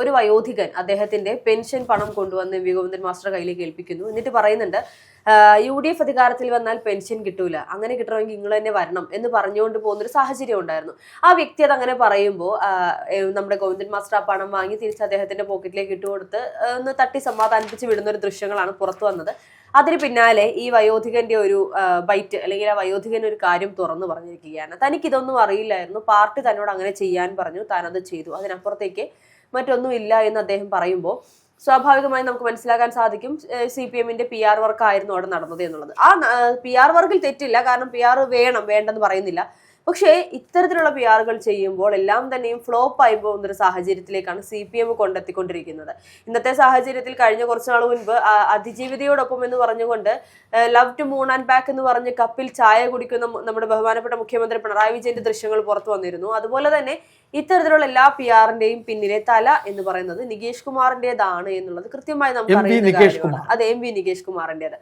ഒരു വയോധികൻ അദ്ദേഹത്തിന്റെ പെൻഷൻ പണം കൊണ്ടുവന്ന് വി ഗോവിന്ദൻ മാസ്റ്റർ കയ്യിലേക്ക് ഏൽപ്പിക്കുന്നു. എന്നിട്ട് പറയുന്നുണ്ട്, UDF അധികാരത്തിൽ വന്നാൽ പെൻഷൻ കിട്ടൂല, അങ്ങനെ കിട്ടണമെങ്കിൽ നിങ്ങൾ തന്നെ വരണം എന്ന് പറഞ്ഞുകൊണ്ട് പോകുന്നൊരു സാഹചര്യം ഉണ്ടായിരുന്നു. ആ വ്യക്തി അത് അങ്ങനെ പറയുമ്പോൾ നമ്മുടെ ഗോവിന്ദൻ മാസ്റ്റർ ആ പണം വാങ്ങി തിരിച്ച് അദ്ദേഹത്തിന്റെ പോക്കറ്റിലേക്ക് ഇട്ടുകൊടുത്ത് ഒന്ന് തട്ടി സമാധാനിപ്പിച്ച് വിടുന്ന ഒരു ദൃശ്യങ്ങളാണ് പുറത്തു വന്നത്. അതിന് പിന്നാലെ ഈ വയോധികന്റെ ഒരു ബൈറ്റ്, അല്ലെങ്കിൽ ആ വയോധികൻ ഒരു കാര്യം തുറന്നു പറഞ്ഞിരിക്കുകയാണ്. തനിക്കിതൊന്നും അറിയില്ലായിരുന്നു, പാർട്ടി തന്നോട് അങ്ങനെ ചെയ്യാൻ പറഞ്ഞു, താനത് ചെയ്തു, അതിനപ്പുറത്തേക്ക് മറ്റൊന്നും ഇല്ല എന്ന് അദ്ദേഹം പറയുമ്പോൾ സ്വാഭാവികമായി നമുക്ക് മനസ്സിലാക്കാൻ സാധിക്കും CPM-ന്റെ PR വർക്ക് ആയിരുന്നു അവിടെ നടന്നത് എന്നുള്ളത്. ആ PR വർക്കിൽ തെറ്റില്ല, കാരണം PR വേണ്ടെന്ന് പറയുന്നില്ല. പക്ഷേ ഇത്തരത്തിലുള്ള PR-കൾ ചെയ്യുമ്പോൾ എല്ലാം തന്നെയും ഫ്ലോപ്പ് ആയി പോകുന്ന ഒരു സാഹചര്യത്തിലേക്കാണ് CPM കൊണ്ടെത്തിക്കൊണ്ടിരിക്കുന്നത്. ഇന്നത്തെ സാഹചര്യത്തിൽ കഴിഞ്ഞ കുറച്ചു നാൾ മുൻപ് അതിജീവിതയോടൊപ്പം എന്ന് പറഞ്ഞുകൊണ്ട് love to moon and back എന്ന് പറഞ്ഞ് കപ്പിൽ ചായ കുടിക്കുന്ന നമ്മുടെ ബഹുമാനപ്പെട്ട മുഖ്യമന്ത്രി പിണറായി വിജയന്റെ ദൃശ്യങ്ങൾ പുറത്തു വന്നിരുന്നു. അതുപോലെ തന്നെ ഇത്തരത്തിലുള്ള എല്ലാ PR-ന്റെയും പിന്നിലെ തല എന്ന് പറയുന്നത് നികേഷ് കുമാറിന്റേതാണ് എന്നുള്ളത് കൃത്യമായി നമുക്ക് അറിയുന്ന കാര്യമാണ്. അത് MV നികേഷ് കുമാറിന്റേത്.